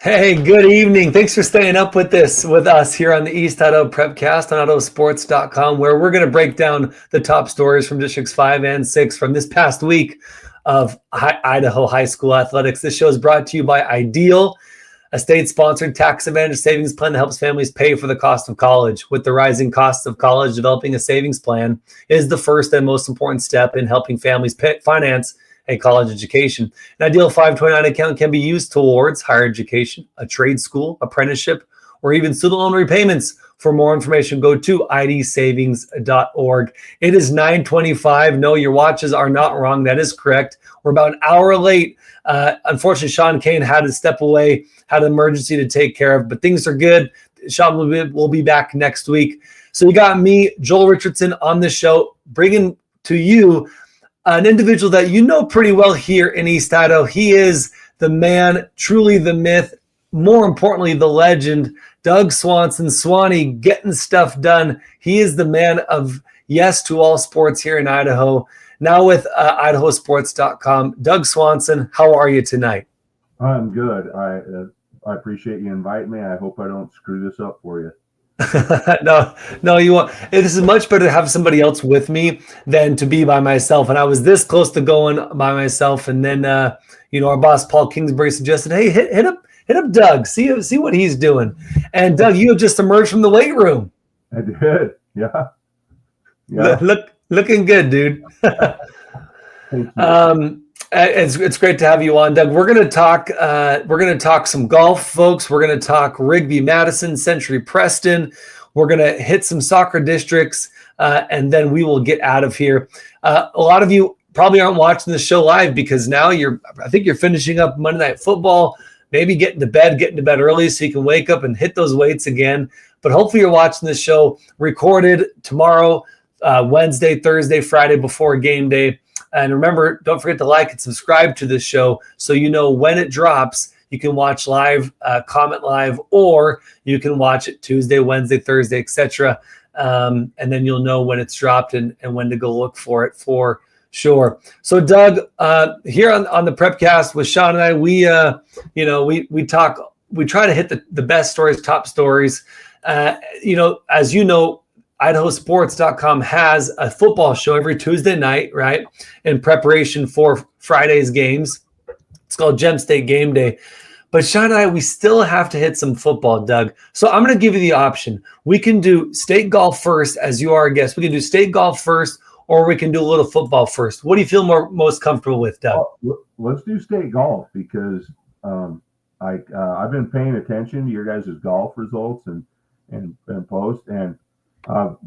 Hey, good evening. Thanks for staying up with us here on the East Idaho Prepcast on IdahoSports.com, where we're going to break down the top stories from Districts 5 and 6 from this past week of Idaho high school athletics. This show is brought to you by Ideal, a state-sponsored tax advantage savings plan that helps families pay for the cost of college. With the rising costs of college, developing a savings plan is the first and most important step in helping families finance a college education. An Ideal 529 account can be used towards higher education, a trade school, apprenticeship, or even student loan repayments. For more information, go to idsavings.org. It is 9:25. No, your watches are not wrong. That is correct. We're about an hour late. Unfortunately, Sean Kane had to step away, had an emergency to take care of, but things are good. Sean will be back next week. So you got me, Joel Richardson, on the show, bringing to you an individual that you know pretty well here in East Idaho. He is the man, truly the myth, more importantly, the legend, Doug Swanson. Swanee, getting stuff done. He is the man of yes to all sports here in Idaho. Now with IdahoSports.com. Doug Swanson, how are you tonight? I'm good. I appreciate you inviting me. I hope I don't screw this up for you. No, you won't. This is much better to have somebody else with me than to be by myself. And I was this close to going by myself. And then, our boss, Paul Kingsbury, suggested, hey, hit up Doug, see what he's doing. And Doug, you have just emerged from the weight room. I did. Yeah. Looking good, dude. Thank you. It's great to have you on, Doug. We're gonna talk some golf, folks. We're gonna talk Rigby, Madison, Century, Preston. We're gonna hit some soccer districts, and then we will get out of here. A lot of you probably aren't watching the show live because now I think you're finishing up Monday Night Football, maybe getting to bed early so you can wake up and hit those weights again. But hopefully you're watching the show recorded tomorrow, Wednesday, Thursday, Friday before game day. And remember, don't forget to like and subscribe to this show so you know when it drops. You can watch live, comment live, or you can watch it Tuesday, Wednesday, Thursday, etc. And then you'll know when it's dropped and when to go look for it for sure. So, Doug, here on the Prepcast with Sean and I, we talk. We try to hit the best stories, top stories. As you know, IdahoSports.com has a football show every Tuesday night, right? In preparation for Friday's games. It's called Gem State Game Day. But Sean and I, we still have to hit some football, Doug. So I'm going to give you the option. We can do state golf first, as you are a guest. We can do state golf first, or we can do a little football first. What do you feel most comfortable with, Doug? Let's do state golf because I've been paying attention to your guys' golf results and posts. And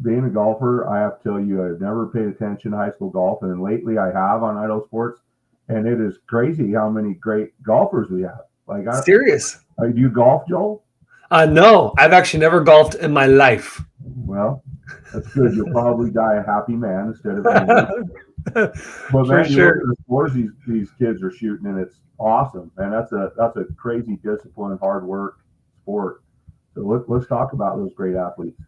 being a golfer, I have to tell you, I've never paid attention to high school golf. And lately I have on Idaho Sports. And it is crazy how many great golfers we have. Serious. Do you golf, Joel? No, I've actually never golfed in my life. Well, that's good. You'll probably die a happy man instead of well, for sure. The scores these kids are shooting, and it's awesome. And that's a crazy discipline, hard work sport. So let's talk about those great athletes.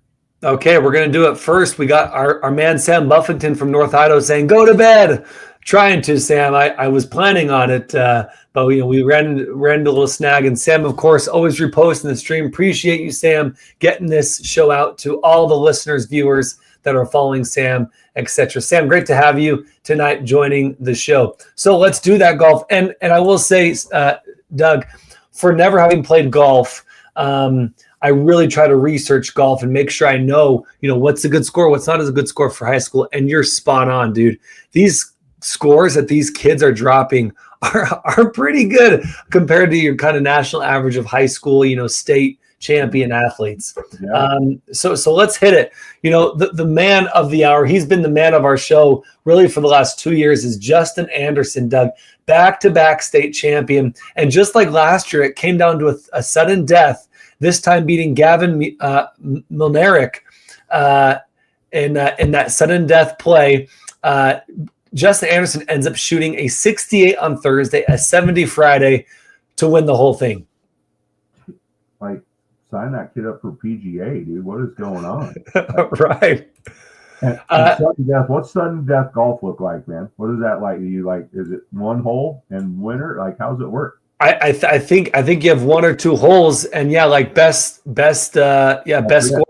Okay, we're going to do it first. We got our man Sam Buffington from North Idaho saying, go to bed. Trying to, Sam. I was planning on it, but we ran into a little snag. And Sam, of course, always reposting the stream. Appreciate you, Sam, getting this show out to all the listeners, viewers that are following Sam, etc. Sam, great to have you tonight joining the show. So let's do that golf. And I will say, Doug, for never having played golf, I really try to research golf and make sure I know, what's a good score, what's not as a good score for high school. And you're spot on, dude. These scores that these kids are dropping are pretty good compared to your kind of national average of high school, state champion athletes. Yeah. So let's hit it. The man of the hour, he's been the man of our show really for the last 2 years, is Justin Anderson, Doug, back-to-back state champion. And just like last year, it came down to a sudden death, this time beating Gavin Milnerick in that sudden death play. Justin Anderson ends up shooting a 68 on Thursday, a 70 Friday to win the whole thing. Like, sign that kid up for PGA, dude. What is going on? Right. And sudden death. What's sudden death golf look like, man? What is that like? Is it one hole and winner? Like, how's it work? I think you have one or two holes, and yeah, like best score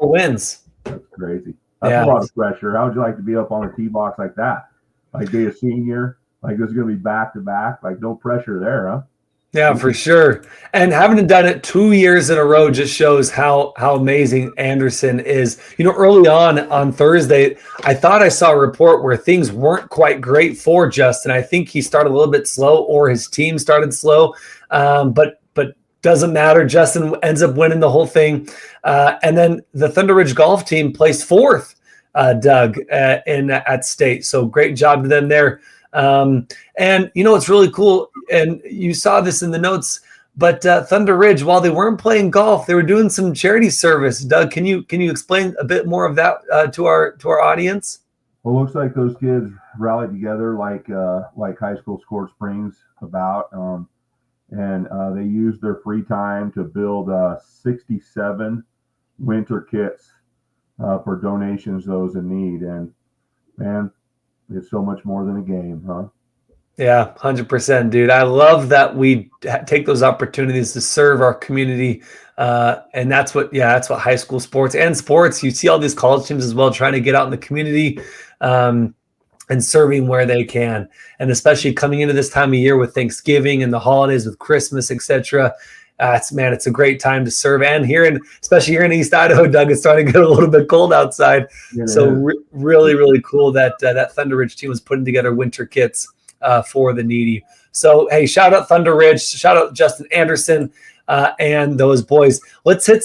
wins. That's crazy. That's a lot of pressure. How would you like to be up on a tee box like that? Like be a senior, like this is going to be back to back, like no pressure there, huh? Yeah, for sure. And having done it 2 years in a row just shows how amazing Anderson is. Early on Thursday, I thought I saw a report where things weren't quite great for Justin. I think he started a little bit slow, or his team started slow. But doesn't matter. Justin ends up winning the whole thing. And then the Thunder Ridge golf team placed fourth, Doug, at state. So great job to them there. And it's really cool, and you saw this in the notes, but Thunder Ridge, while they weren't playing golf, they were doing some charity service. Doug, can you explain a bit more of that to our audience? Well, it looks like those kids rallied together like high school Squirt Springs about, and they used their free time to build 67 winter kits for donations, those in need. And man, it's so much more than a game, huh? Yeah, 100%, dude. I love that we take those opportunities to serve our community. And that's what high school sports, you see all these college teams as well, trying to get out in the community and serving where they can. And especially coming into this time of year with Thanksgiving and the holidays, with Christmas, etc. It's a great time to serve. And especially here in East Idaho, Doug, it's starting to get a little bit cold outside. Really, really cool that Thunder Ridge team was putting together winter kits for the needy. So, hey, shout out Thunder Ridge, shout out Justin Anderson and those boys. Let's hit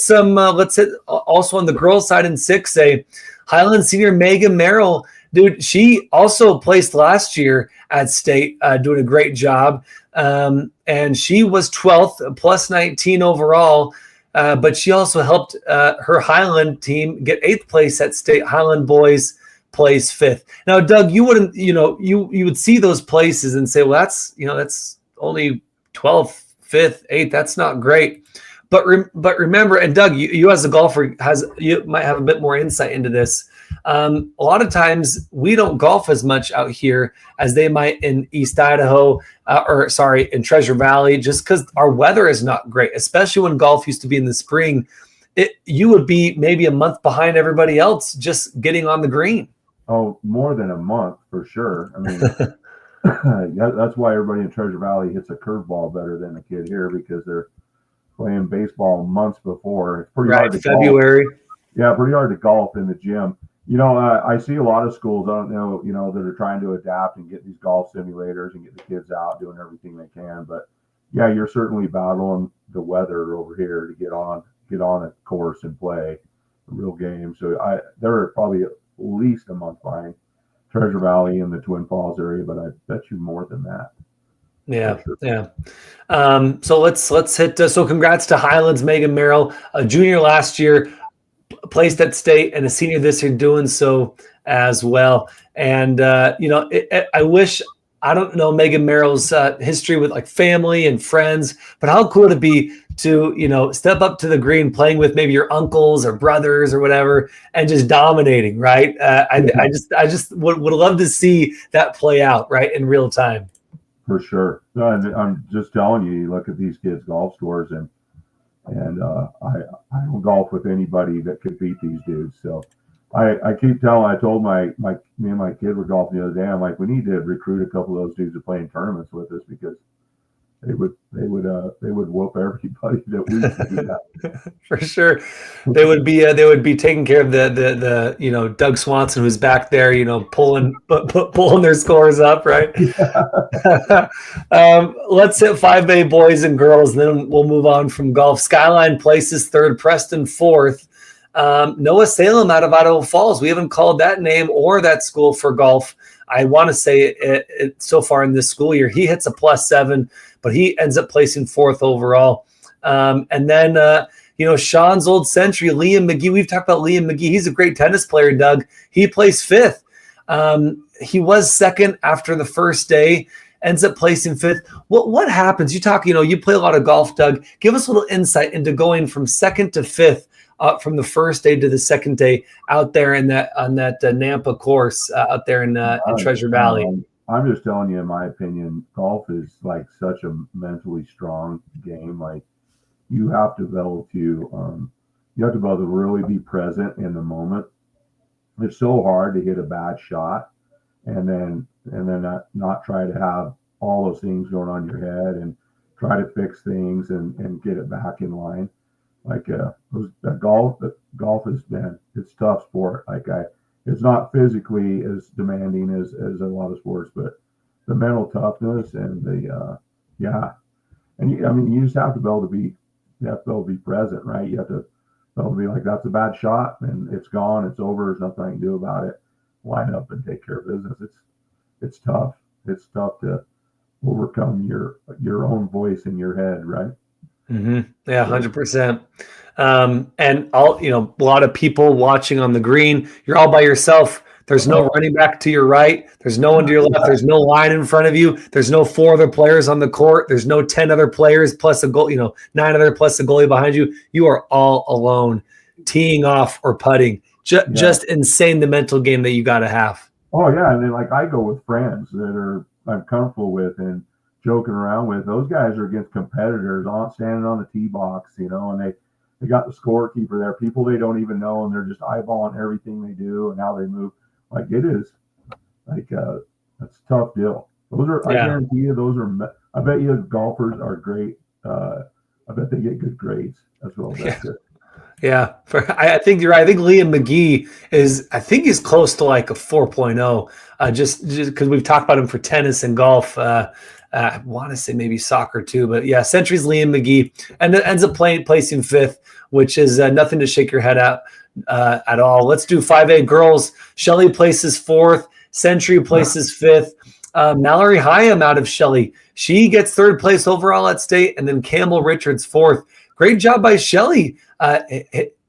also on the girls' side in 6A. Highland senior Megan Merrill, dude, she also placed last year at state, doing a great job. And she was 12th, plus 19 overall. But she also helped her Highland team get 8th place at state. Highland boys place 5th. Now, Doug, you wouldn't, you would see those places and say, well, that's only 12th, 5th, 8th. That's not great. But remember, and Doug, you as a golfer you might have a bit more insight into this. A lot of times we don't golf as much out here as they might in East Idaho, in Treasure Valley, just because our weather is not great, especially when golf used to be in the spring. You would be maybe a month behind everybody else just getting on the green. Oh, more than a month for sure. I mean, that's why everybody in Treasure Valley hits a curveball better than a kid here, because they're playing baseball months before. It's pretty hard to February. Golf. Yeah, pretty hard to golf in the gym. I see a lot of schools, I don't know, that are trying to adapt and get these golf simulators and get the kids out doing everything they can. But yeah, you're certainly battling the weather over here to get on a course and play a real game. So they're probably at least a month behind Treasure Valley in the Twin Falls area, but I bet you more than that. Yeah, sure. Yeah. So let's hit. So congrats to Highlands Megan Merrill, a junior last year, placed at state, and a senior this year doing so as well. And I wish, I don't know Megan Merrill's history with like family and friends, but how cool would it be to step up to the green playing with maybe your uncles or brothers or whatever and just dominating, right? I just would love to see that play out, right, in real time. For sure. No, and I'm just telling you, look at these kids' golf scores, and I don't golf with anybody that could beat these dudes. So I keep telling. I told me and my kid were golfing the other day. I'm like, we need to recruit a couple of those dudes to play in tournaments with us, because they would whoop everybody that we do that. For sure. They would be taking care of the Doug Swanson, who's back there, pulling their scores up, right? Yeah. Let's hit 5A boys and girls, and then we'll move on from golf. Skyline places 3rd, Preston 4th. Noah Salem out of Idaho Falls. We haven't called that name or that school for golf, I want to say, it so far in this school year. He hits a +7, but he ends up placing 4th overall. And then, Sean's old century, Liam McGee. We've talked about Liam McGee. He's a great tennis player, Doug. He placed 5th. He was 2nd after the first day, ends up placing 5th. What happens? You talk, you play a lot of golf, Doug. Give us a little insight into going from 2nd to 5th. From the first day to the second day out there on that Nampa course out there in Treasure Valley. I'm just telling you, in my opinion, golf is like such a mentally strong game. Like you have to be able to, you have to be able to really be present in the moment. It's so hard to hit a bad shot and then not try to have all those things going on in your head and try to fix things and get it back in line. Like golf is, man, it's tough sport. It's not physically as demanding as a lot of sports, but the mental toughness and I mean, you just have to be able to be present, right? You have to be able to be like, that's a bad shot and it's gone, it's over, there's nothing I can do about it. Line up and take care of business. It's tough. It's tough to overcome your own voice in your head, right? Mm-hmm. Yeah, 100%. And a lot of people watching on the green. You're all by yourself. There's no running back to your right. There's no one to your left. There's no line in front of you. There's no 4 other players on the court. There's no 10 other players plus a goal. 9 other plus a goalie behind you. You are all alone, teeing off or putting. Just insane, the mental game that you got to have. Oh yeah, and then like I go with friends that I'm comfortable with and joking around with. Those guys are against competitors standing on the tee box, and they got the scorekeeper there, people they don't even know, and they're just eyeballing everything they do and how they move. Like it is like that's a tough deal. I guarantee you those are. I bet you golfers are great. I bet they get good grades as well. That's it. Yeah, I think you're right. I think Liam McGee he's close to like a 4.0, just because we've talked about him for tennis and golf. I want to say maybe soccer too, but yeah, Century's Liam McGee, and it ends up placing 5th, which is nothing to shake your head at all. Let's do 5A girls. Shelley places 4th. Century places 5th. Mallory Hyam out of Shelley. She gets 3rd place overall at state, and then Campbell Richards 4th. Great job by Shelley,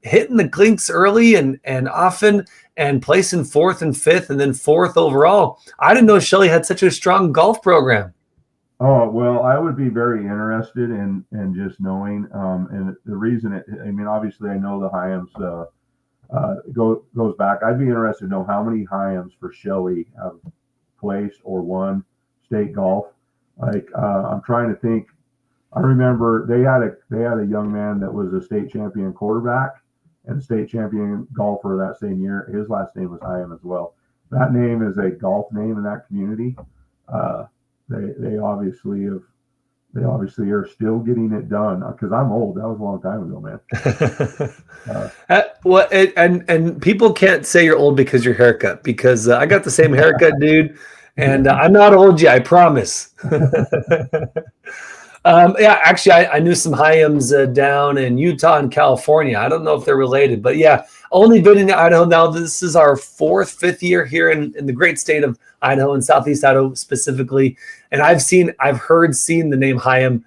hitting the clinks early and often, and placing 4th and 5th, and then 4th overall. I didn't know Shelley had such a strong golf program. Oh, well, I would be very interested in just knowing, and the reason obviously I know the Hyams goes back. I'd be interested to know how many Hyams for Shelley have placed or won state golf. I'm trying to think. I remember they had a young man that was a state champion quarterback and state champion golfer that same year. His last name was Hyam as well. That name is a golf name in that community. They obviously are still getting it done, because I'm old. That was a long time ago, man. And people can't say you're old because your haircut, because I got the same haircut, dude, and I'm not old yet, I promise. Actually, I knew some Hyams down in Utah and California. I don't know if they're related, but yeah, only been in Idaho now. This is our 4th, 5th year here in the great state of Idaho and Southeast Idaho specifically. And I've seen the name Hyam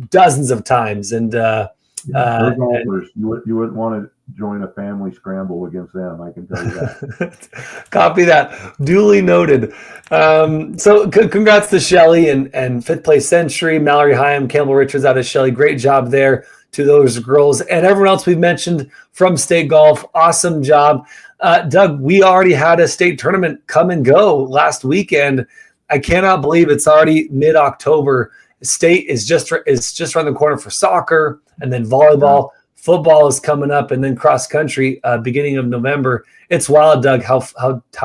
dozens of times. And they're golfers. You wouldn't want to join a family scramble against them, I can tell you that. Copy that. Duly noted. So congrats to Shelley and 5th place Century, Mallory Hyam, Campbell Richards out of Shelley. Great job there to those girls. And everyone else we've mentioned from state golf, awesome job. Doug, we already had a state tournament come and go last weekend. I cannot believe it's already mid-October. State is just around the corner for soccer, and then volleyball. Football is coming up, and then cross country beginning of November. It's wild, Doug, how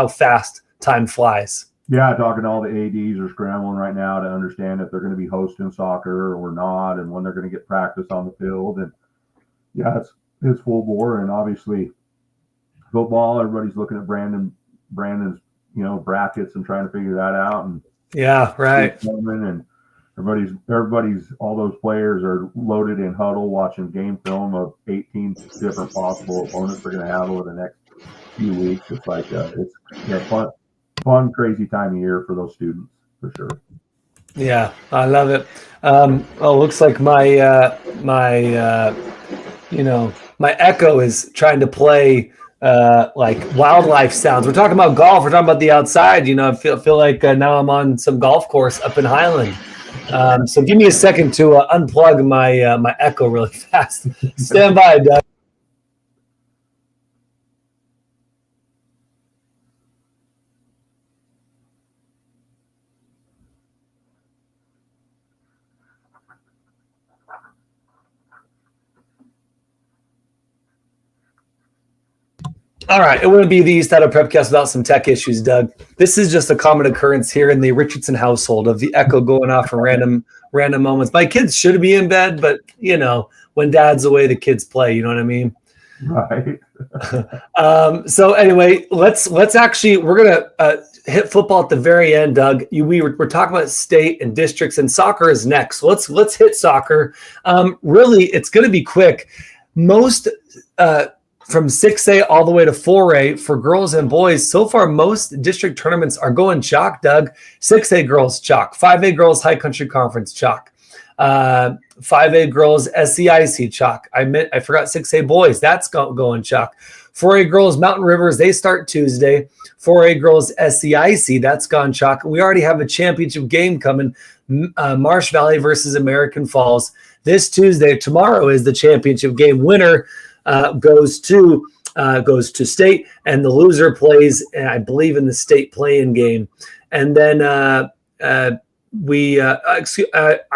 fast time flies. Yeah, talking to all the ADs are scrambling right now to understand if they're going to be hosting soccer or not, and when they're going to get practice on the field. And yeah, it's full bore. And obviously, football, everybody's looking at Brandon's brackets and trying to figure that out. And yeah, right. And everybody's all those players are loaded in huddle watching game film of 18 different possible opponents they're going to have over the next few weeks. It's like it's fun, crazy time of year for those students for sure. Yeah, I love it. Looks like my Echo is trying to play like wildlife sounds. We're talking about golf. We're talking about the outside. I feel like now I'm on some golf course up in Highland. So give me a second to unplug my Echo really fast. Stand by, Doug. All right, it wouldn't be the East Idaho Prepcast without some tech issues, Doug. This is just a common occurrence here in the Richardson household of the echo going off in random moments. My kids should be in bed, but when dad's away, the kids play. You know what I mean? Right. So anyway, let's actually we're gonna hit football at the very end, Doug. We're talking about state and districts, and soccer is next. So let's hit soccer. Really, it's gonna be quick. Most from 6A all the way to 4A for girls and boys. So far, most district tournaments are going chalk, Doug. 6A girls chalk, 5A girls High Country Conference chalk, 5A girls SEIC chalk. I forgot 6A boys. That's going chalk. 4A girls Mountain Rivers, they start Tuesday. 4A girls SEIC, that's gone chalk. We already have a championship game coming, Marsh Valley versus American Falls. This Tuesday, tomorrow is the championship game. Winner goes to state, and the loser plays, I believe, in the state play-in game. And then I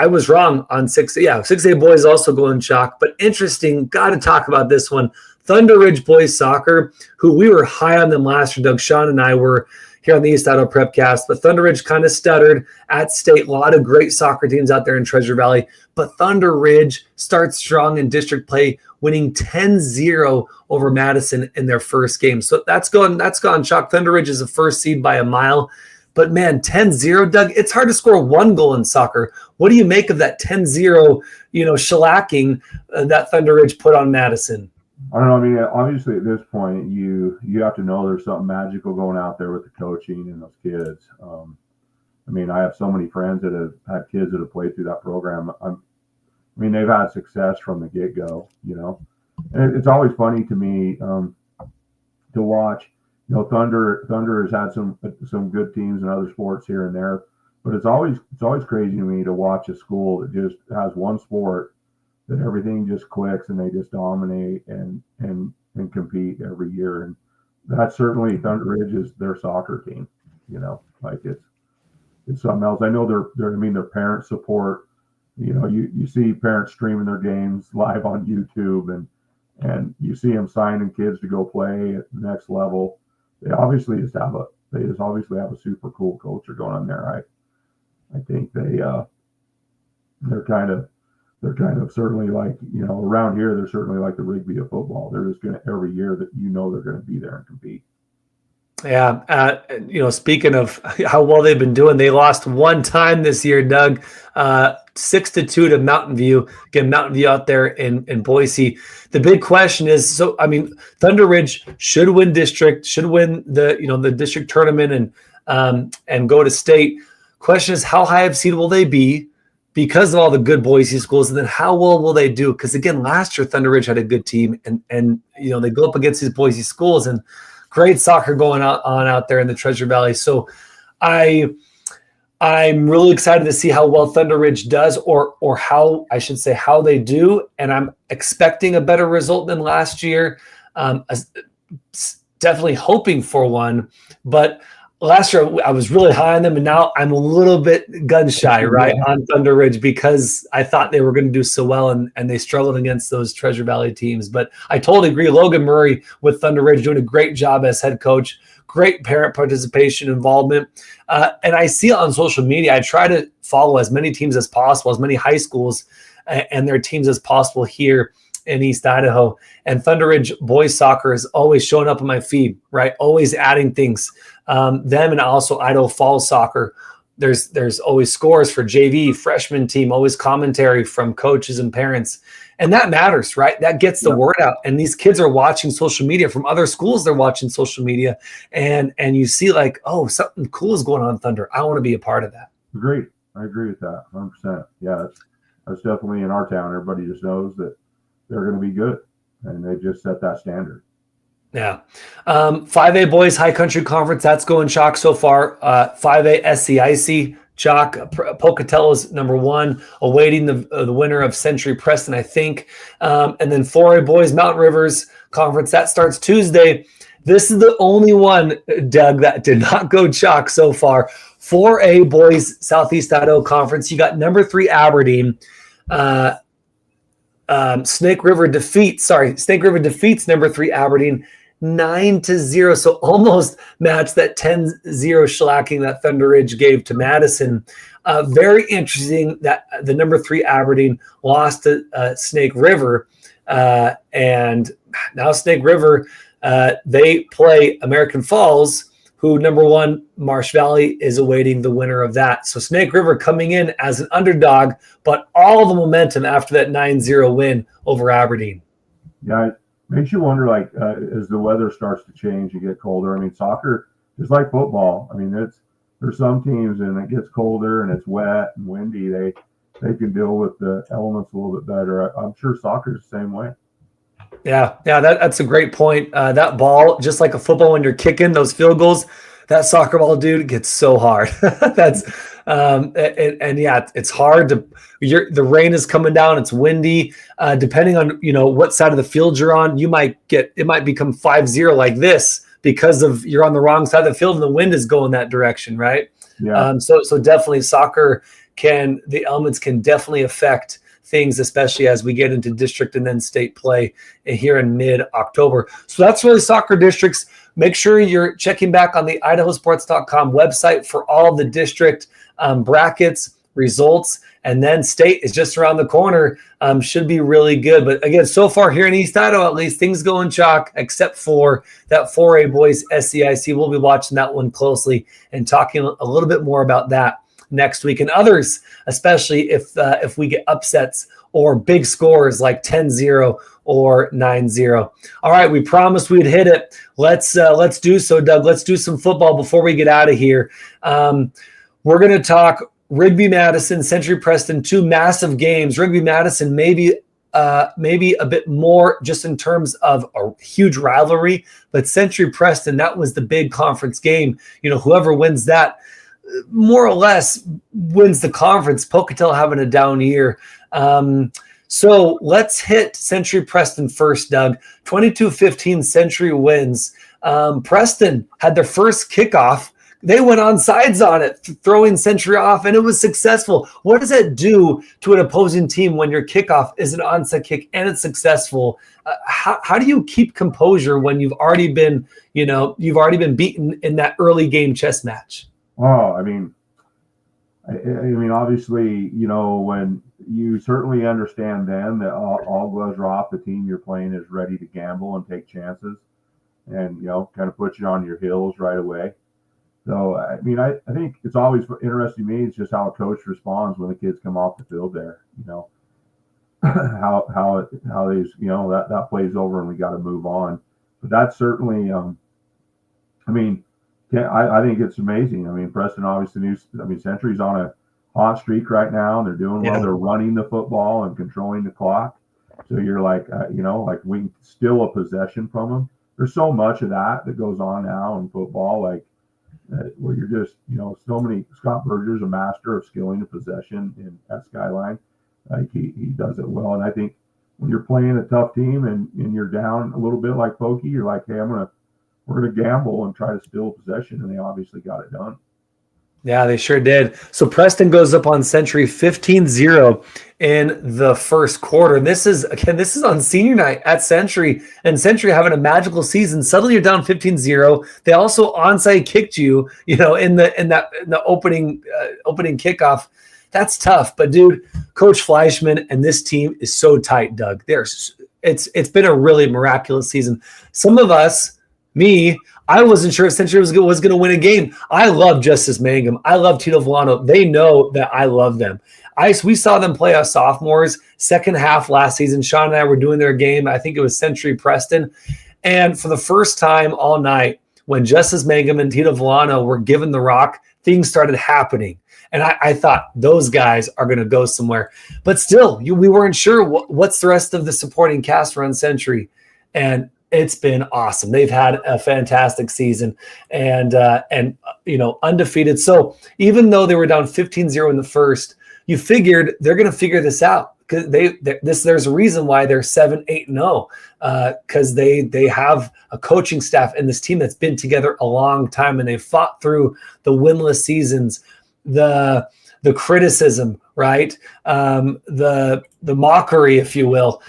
was wrong on 6A. Yeah, 6A boys also going chalk. But interesting, got to talk about this one. Thunder Ridge boys soccer, who we were high on them last year. Doug, Sean, and I were here on the East Idaho Prepcast, but Thunder Ridge kind of stuttered at state. A lot of great soccer teams out there in Treasure Valley, but Thunder Ridge starts strong in district play, winning 10-0 over Madison in their first game. So that's gone chalk. Thunder Ridge is the first seed by a mile. But man, 10-0, Doug, it's hard to score one goal in soccer. What do you make of that 10-0, shellacking that Thunder Ridge put on Madison? I don't know. I mean, obviously at this point, you have to know there's something magical going out there with the coaching and those kids. I mean, I have so many friends that have had kids that have played through that program. They've had success from the get-go, And it's always funny to me to watch. Thunder has had some good teams in other sports here and there, but it's always crazy to me to watch a school that just has one sport that everything just clicks and they just dominate and compete every year. And that's certainly Thunder Ridge is their soccer team. It's something else. I know their parent support. You see parents streaming their games live on YouTube, and you see them signing kids to go play at the next level. They obviously just have a super cool culture going on there. I think they're kind of certainly like, around here, they're certainly like the Rigby of football. They're just going to, every year that they're going to be there and compete. Yeah. Speaking of how well they've been doing, they lost one time this year, Doug, 6-2 to Mountain View. Get Mountain View out there in Boise. The big question is, Thunder Ridge should win district, should win the district tournament and go to state. Question is, how high of seed will they be because of all the good Boise schools? And then how well will they do? Because again, last year Thunder Ridge had a good team, and they go up against these Boise schools, and great soccer going on out there in the Treasure Valley. So I'm really excited to see how well Thunder Ridge does, or how I should say how they do. And I'm expecting a better result than last year. Definitely hoping for one, but last year I was really high on them, and now I'm a little bit gun shy, right, on Thunder Ridge, because I thought they were going to do so well, and they struggled against those Treasure Valley teams. But I totally agree. Logan Murray with Thunder Ridge doing a great job as head coach, great parent participation, involvement. And I see it on social media. I try to follow as many teams as possible, as many high schools and their teams as possible here in East Idaho. And Thunder Ridge boys soccer is always showing up on my feed, right? Always adding things. Them, and also Idaho Falls soccer. There's always scores for JV, freshman team, always commentary from coaches and parents. And that matters, right? That gets the word out. And these kids are watching social media from other schools. They're watching social media, and you see like, oh, something cool is going on in Thunder. I want to be a part of that. Great. I agree with that 100%. Yeah, that's definitely in our town. Everybody just knows that they're going to be good, and they just set that standard. Yeah. 5A boys High Country Conference, that's going chalk so far. 5A SEIC chalk. Pocatello's number one, awaiting the winner of Century Preston, I think. And then 4A boys Mountain Rivers Conference, that starts Tuesday. This is the only one, Doug, that did not go chalk so far. 4A boys Southeast Idaho Conference. You got number 3 Aberdeen. Snake River defeats number 3 Aberdeen 9-0. So almost matched that 10-0 shellacking that Thunder Ridge gave to Madison. Very interesting that the number 3 Aberdeen lost to Snake River. And now Snake River, they play American Falls, who number 1 Marsh Valley is awaiting the winner of that. So Snake River coming in as an underdog, but all the momentum after that 9-0 win over Aberdeen. Yeah, it makes you wonder, like, as the weather starts to change, you get colder. I mean, soccer is like football. I mean, there's some teams, and it gets colder and it's wet and windy, they can deal with the elements a little bit better. I'm sure soccer is the same way. Yeah, that's a great point. That ball, just like a football, when you're kicking those field goals, that soccer ball, dude, gets so hard. That's and yeah, it's hard to. The rain is coming down. It's windy. Depending on what side of the field you're on, it might become 5-0 like this because of you're on the wrong side of the field and the wind is going that direction, right? Yeah. So definitely soccer the elements can definitely affect things, especially as we get into district and then state play here in mid-October. So that's really soccer districts. Make sure you're checking back on the IdahoSports.com website for all the district brackets, results, and then state is just around the corner. Should be really good. But again, so far here in East Idaho, at least, things go in chalk, except for that 4A boys SCIC. We'll be watching that one closely and talking a little bit more about that next week, and others, especially if we get upsets or big scores like 10-0 or 9-0. All right, we promised we'd hit it. Let's do so, Doug. Let's do some football before we get out of here. We're going to talk Rigby Madison, Century Preston, 2 massive games. Rigby Madison maybe a bit more just in terms of a huge rivalry, but Century Preston, that was the big conference game. Whoever wins that more or less wins the conference. Pocatello having a down year. So let's hit Century Preston first, Doug. 22-15 Century wins. Preston had their first kickoff. They went on sides on it, throwing Century off, and it was successful. What does that do to an opposing team when your kickoff is an onside kick and it's successful? How do you keep composure when you've already been beaten in that early game chess match? Oh, I mean, obviously, when you certainly understand then that all gloves are off, the team you're playing is ready to gamble and take chances and, kind of put you on your heels right away. So, I mean, I think it's always interesting to me. It's just how a coach responds when the kids come off the field there, how they, that plays over and we got to move on. But that's certainly, I think it's amazing. I mean, Preston obviously Century's on a hot streak right now. They're doing well. They're running the football and controlling the clock. So you're like, we can steal a possession from them. There's so much of that goes on now in football, where you're just, so many. Scott Berger's a master of skilling a possession at Skyline. He does it well. And I think when you're playing a tough team and you're down a little bit like Pokey, you're like, hey, we're going to gamble and try to steal possession, and they obviously got it done. Yeah, they sure did. So Preston goes up on Century 15-0 in the first quarter. This is on senior night at Century, and Century having a magical season. Suddenly you're down 15-0. They also onside kicked you, in the opening kickoff. That's tough. But dude, Coach Fleischman and this team is so tight, Doug. It's been a really miraculous season. Some of us, I wasn't sure if Century was going to win a game. I love Justice Mangum. I love Tito Villano. They know that I love them. We saw them play us sophomores second half last season. Sean and I were doing their game. I think it was Century Preston. And for the first time all night, when Justice Mangum and Tito Villano were given the rock, things started happening. And I thought those guys are going to go somewhere. But still, we weren't sure what's the rest of the supporting cast around Century. And it's been awesome. They've had a fantastic season and undefeated. So even though they were down 15-0 in the first, you figured they're going to figure this out because there's a reason why they're 7-8-0 because they have a coaching staff and this team that's been together a long time and they've fought through the winless seasons. The the criticism, right? The mockery, if you will,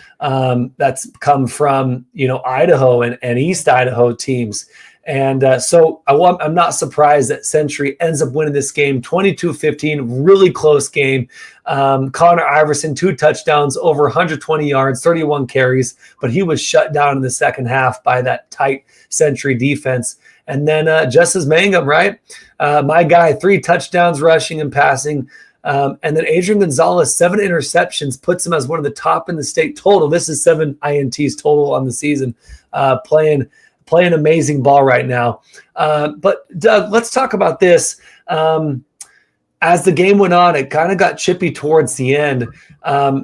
that's come from, Idaho and East Idaho teams. And so I'm not surprised that Century ends up winning this game 22-15, really close game. Connor Iverson, 2 touchdowns, over 120 yards, 31 carries, but he was shut down in the second half by that tight Century defense. And then Justice Mangum, right? My guy, 3 touchdowns rushing and passing. And then Adrian Gonzalez, 7 interceptions, puts him as one of the top in the state total. This is 7 INTs total on the season, playing amazing ball right now. But Doug, let's talk about this. As the game went on, it kind of got chippy towards the end.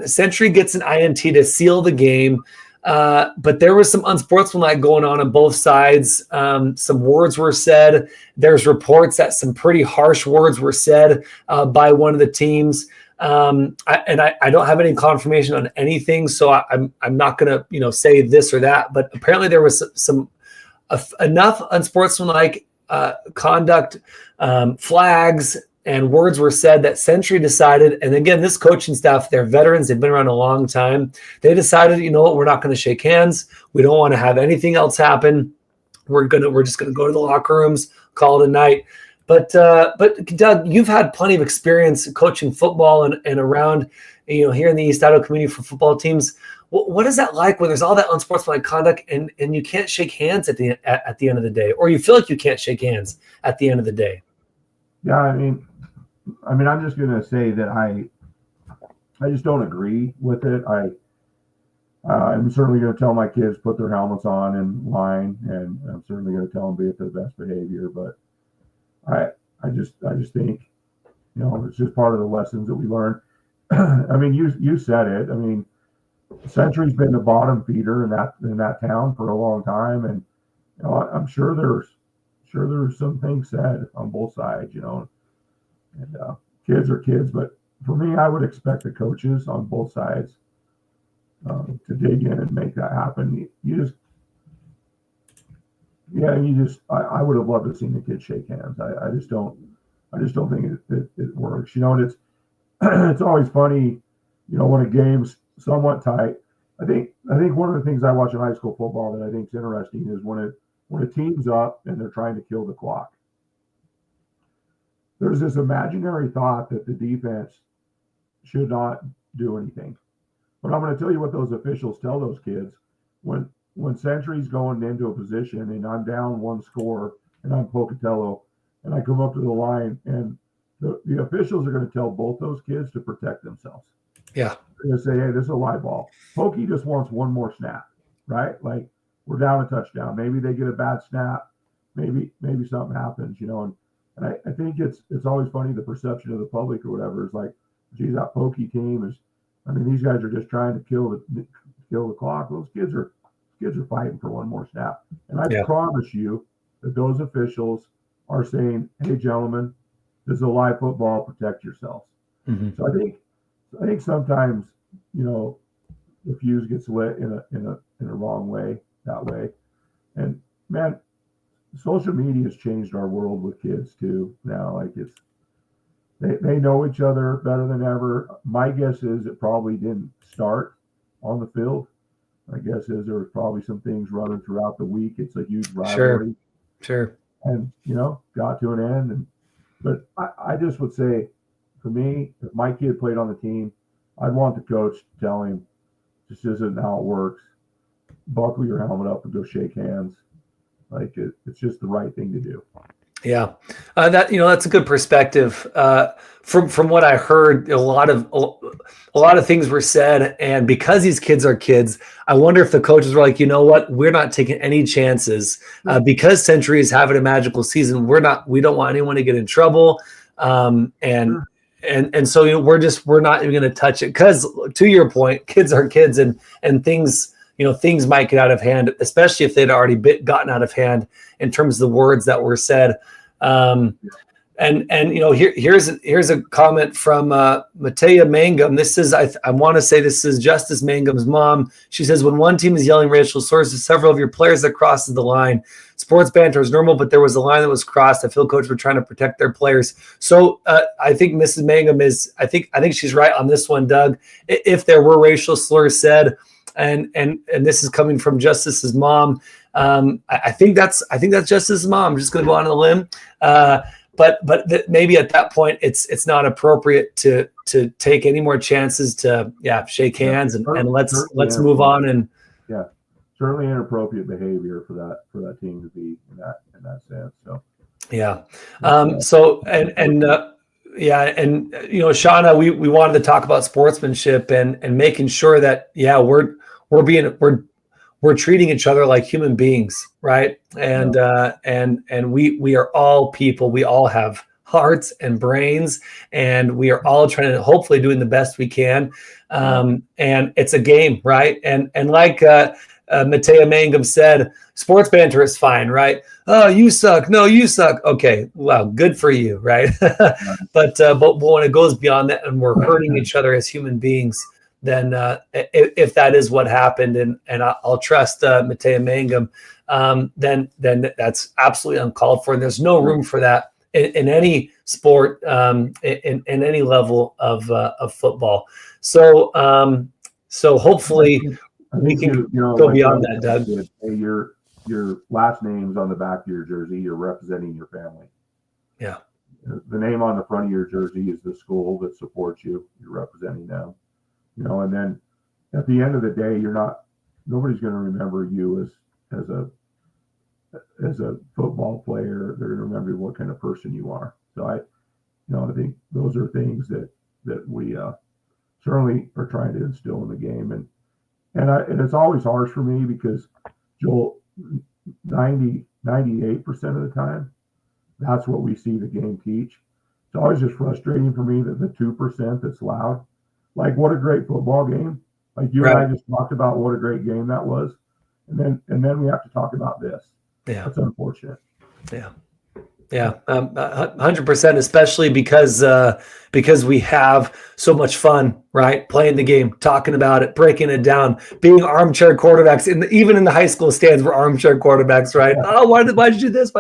Century gets an INT to seal the game. But there was some unsportsmanlike going on both sides. Some words were said. There's reports that some pretty harsh words were said by one of the teams. I don't have any confirmation on anything, so I'm not going to say this or that. But apparently there was enough unsportsmanlike conduct, flags, and words were said that Century decided, and again, this coaching staff, they're veterans, they've been around a long time. They decided, you know what, we're not going to shake hands. We don't want to have anything else happen. We're just going to go to the locker rooms, call it a night. But Doug, you've had plenty of experience coaching football and around, here in the East Idaho community for football teams. What is that like when there's all that unsportsmanlike conduct and you can't shake hands at the end of the day, or you feel like you can't shake hands at the end of the day? Yeah, I mean, I'm just going to say that I just don't agree with it. I'm certainly going to tell my kids put their helmets on in line, and I'm certainly going to tell them be at their best behavior. But I just think, it's just part of the lessons that we learn. I mean, you said it. I mean, Century's been the bottom feeder in that town for a long time, and I'm sure there's some things said on both sides, and kids are kids. But for me, I would expect the coaches on both sides to dig in and make that happen. I would have loved to have seen the kids shake hands. I just don't think it works. And it's always funny, when a game's somewhat tight. I think one of the things I watch in high school football that I think is interesting is when a team's up and they're trying to kill the clock. There's this imaginary thought that the defense should not do anything. But I'm going to tell you what those officials tell those kids when Century's going into a position and I'm down 1 score and I'm Pocatello and I come up to the line, and the officials are going to tell both those kids to protect themselves. Yeah. They're going to say, hey, this is a live ball. Pokey just wants one more snap, right? Like, we're down a touchdown. Maybe they get a bad snap. Maybe something happens, and I think it's always funny, the perception of the public or whatever is like, geez, that Pokey team these guys are just trying to kill the clock. Those kids are fighting for one more snap. And I promise you that those officials are saying, hey, gentlemen, this is a live football, protect yourselves. Mm-hmm. So I think sometimes, the fuse gets lit in a wrong way, that way. And man, social media has changed our world with kids too. Now, like they know each other better than ever. My guess is it probably didn't start on the field. My guess is there was probably some things running throughout the week. It's a huge rivalry. Sure. And, got to an end. But I just would say, for me, if my kid played on the team, I'd want the coach to tell him, this isn't how it works. Buckle your helmet up and go shake hands. Like, it's just the right thing to do. Yeah, that's a good perspective. From what I heard, a lot of things were said, and because these kids are kids, I wonder if the coaches were like, you know what, we're not taking any chances because Century is having a magical season. We don't want anyone to get in trouble, and so we're not even going to touch it because, to your point, kids are kids, and things. Things might get out of hand, especially if they'd already gotten out of hand in terms of the words that were said. And here's a comment from Matea Mangum. This is I want to say this is Justice Mangum's mom. She says, when one team is yelling racial slurs to several of your players, that crosses the line. Sports banter is normal, but there was a line that was crossed. I feel coaches were trying to protect their players. So I think Mrs. Mangum is. I think she's right on this one, Doug. If there were racial slurs said, and this is coming from Justice's mom, I think that's Justice's mom. I'm just going to go on a limb. But maybe at that point it's not appropriate to take any more chances to shake hands and let's move on. And certainly inappropriate behavior for that team to be in that sense. So Shauna, we wanted to talk about sportsmanship and making sure that we're treating each other like human beings, right? And we are all people. We all have hearts and brains, and we are all trying to hopefully doing the best we can. And it's a game, right? And like Matea Mangum said, sports banter is fine, right? Oh, you suck. No, you suck. Okay, well, good for you, right? But when it goes beyond that and we're hurting each other as human beings, then if that is what happened, and I'll trust Matea Mangum, then that's absolutely uncalled for. And there's no room for that in any sport, in any level of football. So hopefully we can go beyond that, Doug. Hey, your last name's on the back of your jersey. You're representing your family. Yeah. The name on the front of your jersey is the school that supports you. You're representing them. And then at the end of the day, nobody's going to remember you as a football player. They're going to remember what kind of person you are. So I think those are things that we certainly are trying to instill in the game. And it's always harsh for me because, Joel, 98% of the time, that's what we see the game teach. It's always just frustrating for me that the 2% that's loud. Like, what a great football game. Like you and I just talked about what a great game that was. And then we have to talk about this. Yeah. That's unfortunate. Yeah. 100%, especially because we have so much fun, right? Playing the game, talking about it, breaking it down, being armchair quarterbacks. Even in the high school stands, we're armchair quarterbacks, right? Yeah. Oh, why did you do this?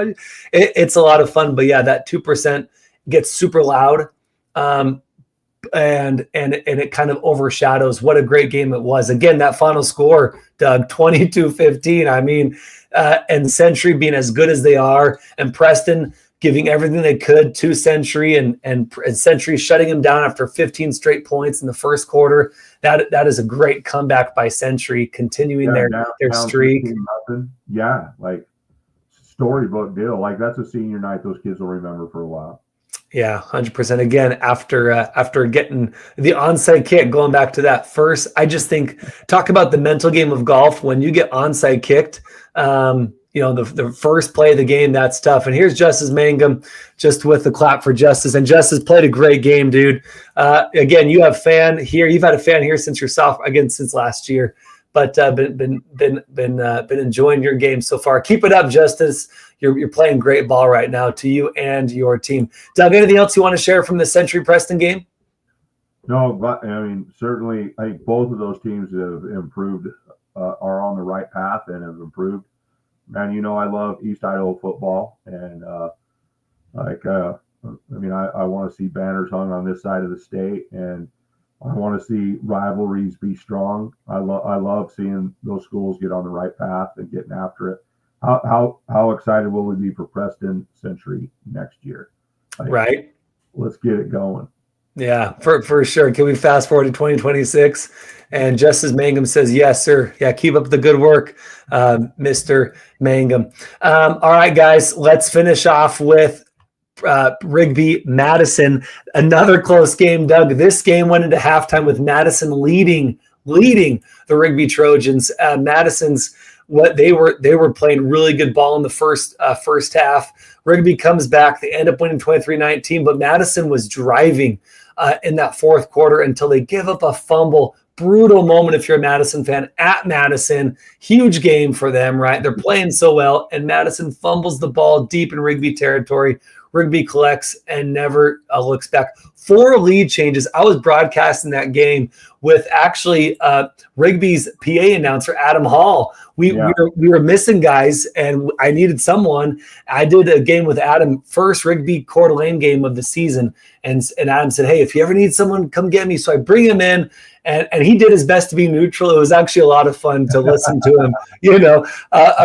It's a lot of fun. But yeah, that 2% gets super loud. And it kind of overshadows what a great game it was. Again, that final score, Doug, 22-15. I mean, and Century being as good as they are, and Preston giving everything they could to Century, and Century shutting them down after 15 straight points in the first quarter. That is a great comeback by Century, continuing their streak. Yeah, like storybook deal. Like, that's a senior night those kids will remember for a while. Yeah, 100%. Again, after getting the onside kick, going back to that first, I just think, talk about the mental game of golf. When you get onside kicked, the first play of the game, that's tough. And here's Justice Mangum, just with the clap for Justice. And Justice played a great game, dude. Again, you have fan here. You've had a fan here since your since last year. But been enjoying your game so far. Keep it up, Justice. You're playing great ball right now, to you and your team. Doug, anything else you want to share from the Century Preston game? No, but I mean, certainly, I think both of those teams have improved, are on the right path and have improved. Man, I love East Idaho football, and I want to see banners hung on this side of the state, and I want to see rivalries be strong. I love seeing those schools get on the right path and getting after it. How excited will we be for Preston Century next year? Right. Let's get it going. Yeah, for sure. Can we fast forward to 2026? And Justice Mangum says, yes, sir. Yeah, keep up the good work, Mr. Mangum. All right, guys, let's finish off with Rigby Madison. Another close game, Doug. This game went into halftime with Madison leading the Rigby Trojans. Madison's they were playing really good ball in the first half. Rigby comes back. They end up winning 23-19, but Madison was driving in that fourth quarter until they give up a fumble. Brutal moment if you're a Madison fan at Madison. Huge game for them, right? They're playing so well, and Madison fumbles the ball deep in Rigby territory. Rigby collects and never looks back. 4 lead changes. I was broadcasting that game with actually Rigby's PA announcer, Adam Hall. We were missing guys, and I needed someone. I did a game with Adam, first Rigby Coeur d'Alene game of the season, and Adam said, "Hey, if you ever need someone, come get me." So I bring him in, and he did his best to be neutral. It was actually a lot of fun to listen to him,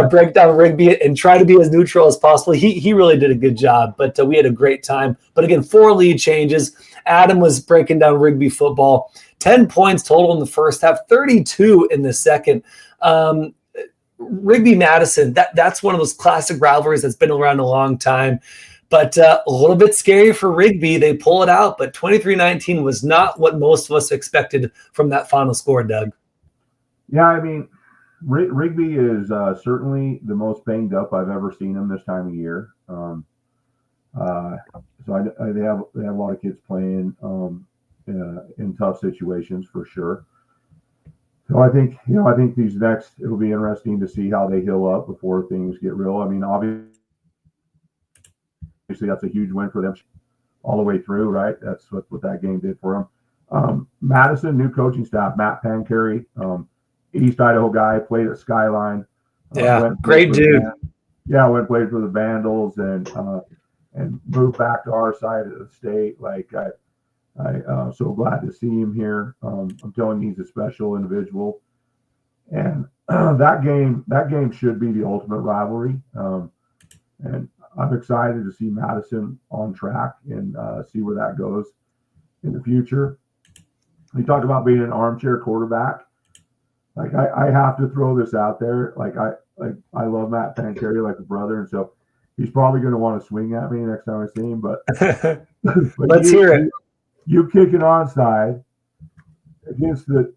break down Rigby and try to be as neutral as possible. He really did a good job, but we had a great time. But again, 4 lead changes. Adam was breaking down Rigby football. 10 points total in the first half, 32 in the second. Rigby Madison, that's one of those classic rivalries that's been around a long time, but a little bit scary for Rigby. They pull it out, but 23-19 was not what most of us expected from that final score, Doug. Yeah, I mean, Rigby is certainly the most banged up I've ever seen them this time of year. So they have a lot of kids playing in tough situations for sure. So I think it'll be interesting to see how they heal up before things get real. I mean, obviously that's a huge win for them all the way through, right? That's what that game did for them. Madison, new coaching staff, Matt Pancari, East Idaho guy, played at Skyline. Great dude. Went and played for the Vandals and moved back to our side of the state. Like I'm so glad to see him here. I'm telling you, he's a special individual, and that game should be the ultimate rivalry. And I'm excited to see Madison on track and see where that goes in the future. We talked about being an armchair quarterback. Like I have to throw this out there. I love Matt Pancari like a brother, and so he's probably going to want to swing at me next time I see him. But let's hear it. You kick an onside against the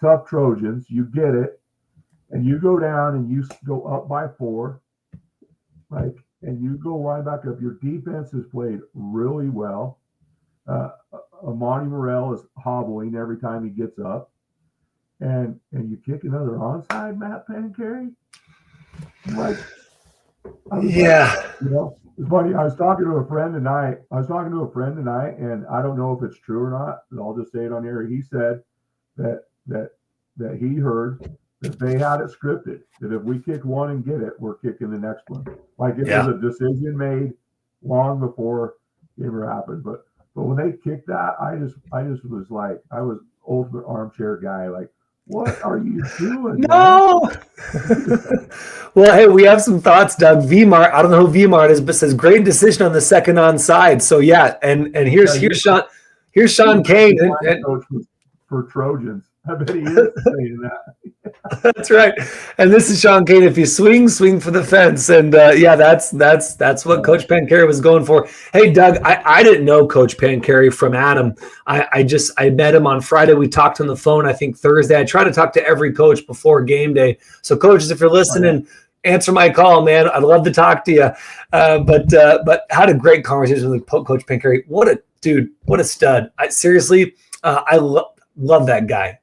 tough Trojans, you get it, and you go down and you go up by 4, and you go right back up. Your defense has played really well. Amani Morrell is hobbling every time he gets up, and you kick another onside, Matt Pancari. It's funny. I was talking to a friend tonight, and I don't know if it's true or not, but I'll just say it on air. He said that he heard that they had it scripted, that if we kick one and get it, we're kicking the next one. Like it was a decision made long before it ever happened. But when they kicked that, I just was like, I was ultimate armchair guy. Like, what are you doing? No. Well, hey, we have some thoughts, Doug. VMart, I don't know who VMart is, but says great decision on the second onside. So yeah, and here's Sean Kane coach for Trojans. I bet he is saying that. That's right. And this is Sean Kane. If you swing for the fence. And that's what Coach Pancari was going for. Hey, Doug, I didn't know Coach Pancari from Adam. I met him on Friday. We talked on the phone, I think Thursday. I try to talk to every coach before game day. So coaches, if you're listening, answer my call, man. I'd love to talk to you. But had a great conversation with Coach Pancari. What a dude. What a stud. I love that guy.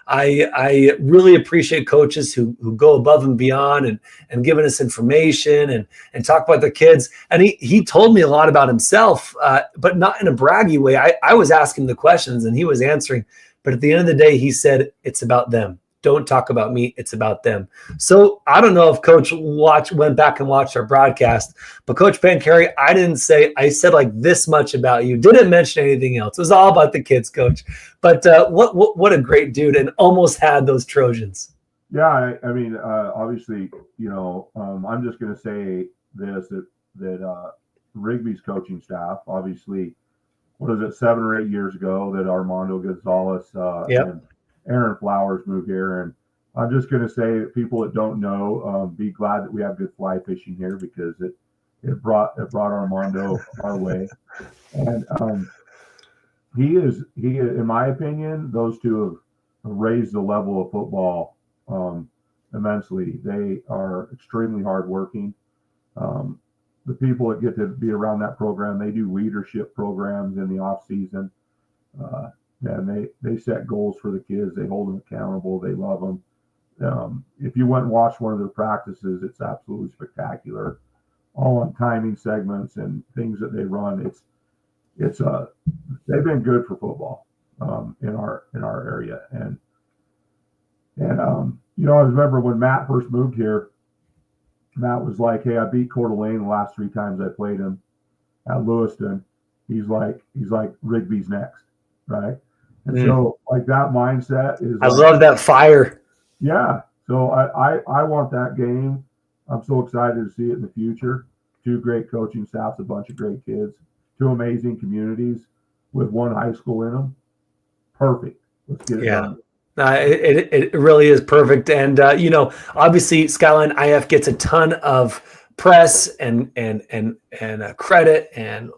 I really appreciate coaches who go above and beyond and giving us information and talk about the kids. And he told me a lot about himself, but not in a braggy way. I was asking the questions and he was answering. But at the end of the day, he said, it's about them. Don't talk about me. It's about them. So I don't know if Coach went back and watched our broadcast, but Coach Pancari, I said like this much about you. Didn't mention anything else. It was all about the kids, Coach. But what a great dude, and almost had those Trojans. Yeah, I mean, obviously, I'm just going to say this that Rigby's coaching staff, obviously, what is it, 7 or 8 years ago that Armando Gonzalez and Aaron Flowers moved here. And I'm just going to say that people that don't know, be glad that we have good fly fishing here, because it brought Armando our way. And he in my opinion, those two have raised the level of football immensely. They are extremely hardworking. The people that get to be around that program, they do leadership programs in the off season. And they set goals for the kids. They hold them accountable. They love them. If you went and watched one of their practices, it's absolutely spectacular. all on timing segments and things that they run. It's they've been good for football in our area. And I remember when Matt first moved here, Matt was like, "Hey, I beat Coeur d'Alene the last 3 times I played him at Lewiston." He's like Rigby's next, right? And so like that mindset is. I love that fire. Yeah. So I want that game. I'm so excited to see it in the future. 2 great coaching staffs, a bunch of great kids, 2 amazing communities with 1 high school in them. Perfect. Let's get it done. It really is perfect. And, obviously Skyline IF gets a ton of press and credit and,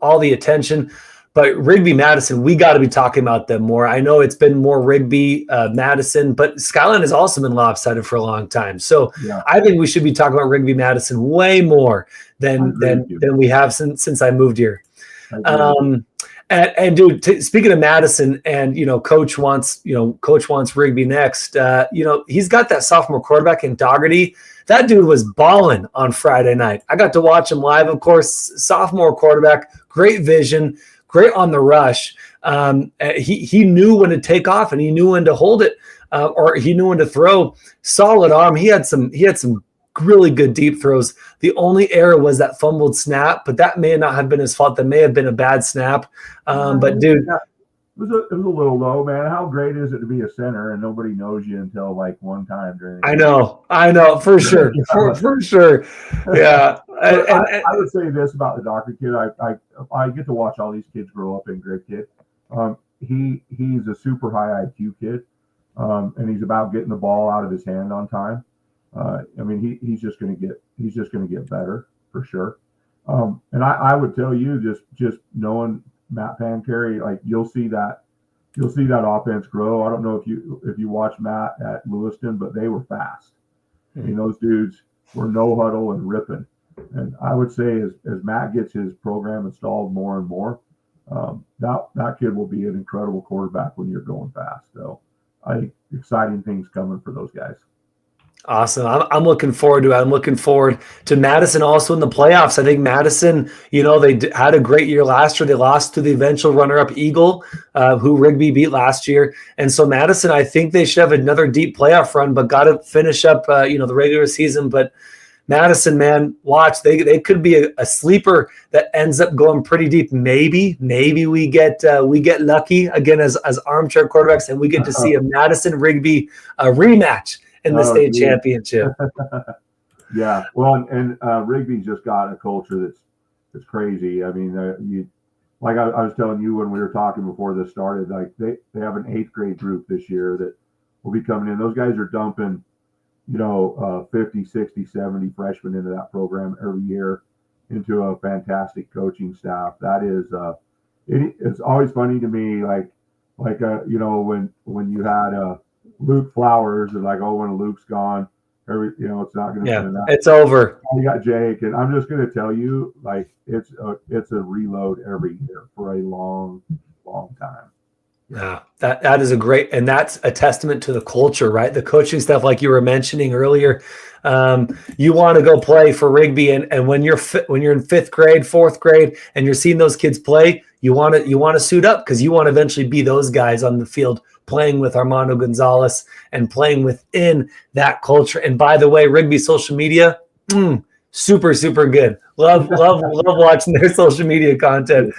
all the attention. But Rigby Madison, we got to be talking about them more. I know it's been more Rigby Madison, but Skyline has also been lopsided for a long time. So I think we should be talking about Rigby Madison way more than we have since I moved here. And dude, speaking of Madison, and Coach wants Rigby next. He's got that sophomore quarterback in Dougherty. That dude was balling on Friday night. I got to watch him live. Of course, sophomore quarterback, great vision, great on the rush. He knew when to take off and he knew when to hold it, or he knew when to throw. Solid arm. He had some really good deep throws. The only error was that fumbled snap, but that may not have been his fault. That may have been a bad snap. But dude, it was a little low, man. How great is it to be a center and nobody knows you until like one time during the game? I know for sure. for sure. Yeah. I would say this about the Doctor kid. I get to watch all these kids grow up in great kid. He's a super high IQ kid. And he's about getting the ball out of his hand on time. He's just going to get better for sure. And I would tell you, just knowing Matt Pancari, like you'll see that offense grow. I don't know if you watched Matt at Lewiston, but they were fast. I mean, those dudes were no huddle and ripping. And I would say as Matt gets his program installed more and more, that kid will be an incredible quarterback when you're going fast. So I think exciting things coming for those guys. Awesome. I'm looking forward to it. I'm looking forward to Madison also in the playoffs. I think Madison, they had a great year last year. They lost to the eventual runner-up Eagle, who Rigby beat last year. And so Madison, I think they should have another deep playoff run, but got to finish up, the regular season. But Madison, man, watch. They could be a sleeper that ends up going pretty deep. Maybe we get lucky again as armchair quarterbacks, and we get to see a Madison Rigby rematch in the state championship. Yeah. Well, and Rigby's just got a culture that's crazy. I mean, I was telling you when we were talking before this started, like they have an 8th grade group this year that will be coming in. Those guys are dumping, 50, 60, 70 freshmen into that program every year into a fantastic coaching staff. That is, it's always funny to me, when you had Luke Flowers and when Luke's gone, it's not going to. It's over. You got Jake, and I'm just going to tell you, it's a reload every year for a long, long time. Yeah, that is a great, and that's a testament to the culture, right? The coaching stuff, like you were mentioning earlier. You want to go play for Rigby, and when you're in 5th grade, 4th grade, and you're seeing those kids play, you want to suit up because you want to eventually be those guys on the field playing with Armando Gonzalez and playing within that culture. And by the way, Rigby social media, super, super good. Love watching their social media content.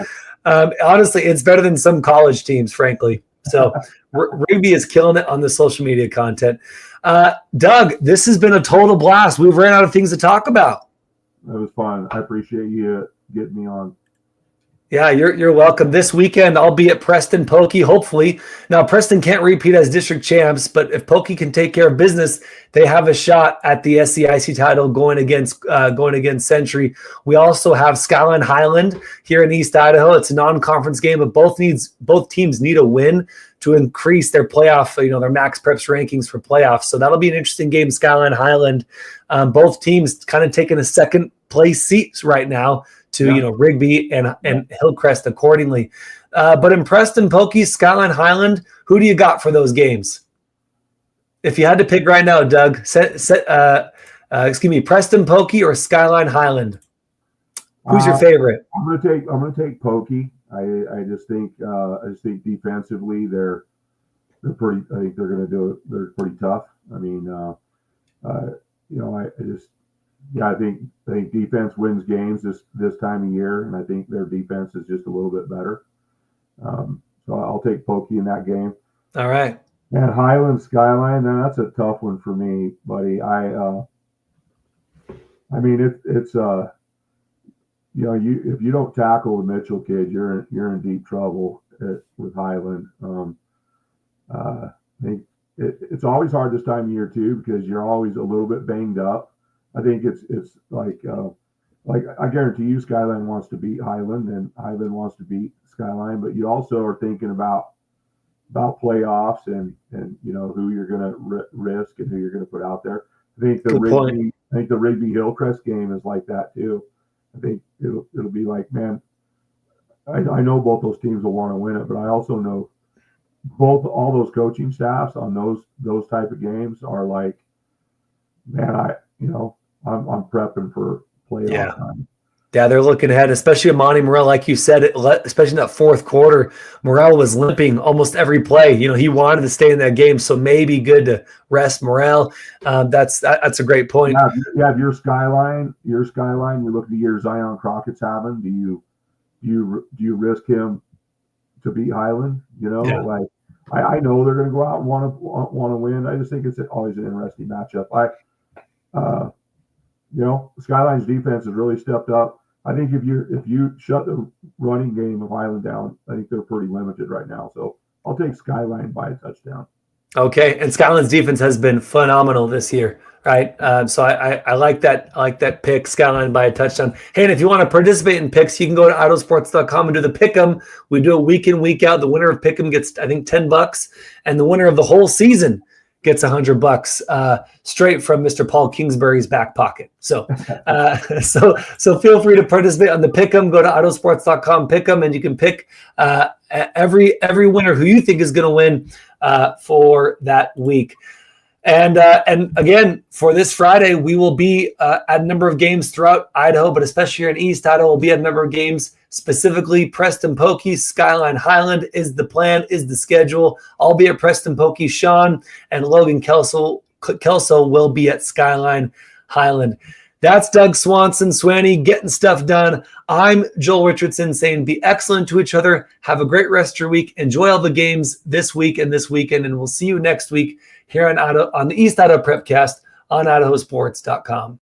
Honestly, it's better than some college teams, frankly. So Rigby is killing it on the social media content. Doug, this has been a total blast. We've ran out of things to talk about. It was fun. I appreciate you getting me on. Yeah, you're welcome. This weekend, I'll be at Preston Pokey, hopefully. Now, Preston can't repeat as district champs, but if Pokey can take care of business, they have a shot at the SCIC title going against Century. We also have Skyline Highland here in East Idaho. It's a non-conference game, but both teams need a win to increase their playoff, their max preps rankings for playoffs. So that'll be an interesting game, Skyline Highland. Both teams kind of taking a second place seats right now to Rigby and Hillcrest accordingly. But in Preston Pokey, Skyline Highland, who do you got for those games? If you had to pick right now, Doug, Preston Pokey or Skyline Highland? Who's your favorite? I'm gonna take Pokey. I just think defensively they're pretty. I think they're gonna do it. They're pretty tough. I mean, I think defense wins games this time of year, and I think their defense is just a little bit better. So I'll take Pokey in that game. All right. And Highland Skyline, then that's a tough one for me, buddy. If you don't tackle the Mitchell kid, you're in deep trouble with Highland. It's always hard this time of year too because you're always a little bit banged up. I think it's like I guarantee you, Skyline wants to beat Highland and Highland wants to beat Skyline, but you also are thinking about playoffs and who you're going to risk and who you're going to put out there. I think the Rigby Hillcrest game is like that too. I think it'll be like, man, I know both those teams will want to win it, but I also know all those coaching staffs on those type of games are like, man, I'm prepping for playoff time. Yeah, they're looking ahead, especially Amani Morel, like you said, especially in that fourth quarter. Morel was limping almost every play. He wanted to stay in that game, so maybe good to rest Morel. That's a great point. Yeah, if your Skyline, you look at the year Zion Crockett's having. Do you risk him to beat Highland? Like I know they're going to go out and want to win. I just think it's always an interesting matchup. Skyline's defense has really stepped up. I think if you shut the running game of Highland down, I think they're pretty limited right now. So I'll take Skyline by a touchdown. Okay, and Skyline's defense has been phenomenal this year, right? So I like that. I like that pick, Skyline by a touchdown. Hey, and if you want to participate in picks, you can go to IdahoSports.com and do the pick'em. We do it week in, week out. The winner of pick'em gets, I think, $10, and the winner of the whole season gets $100 straight from Mr. Paul Kingsbury's back pocket. So so feel free to participate on the pick'em. Go to IdahoSports.com, pick'em, and you can pick every winner who you think is going to win for that week. And again, for this Friday, we will be at a number of games throughout Idaho, but especially here in East Idaho, we'll be at a number of games. Specifically, Preston Pokey, Skyline Highland is the plan, is the schedule. I'll be at Preston Pokey. Sean and Logan Kelso will be at Skyline Highland. That's Doug Swanson, getting stuff done. I'm Joel Richardson saying be excellent to each other. Have a great rest of your week. Enjoy all the games this week and this weekend, and we'll see you next week here on the East Idaho Prepcast on IdahoSports.com.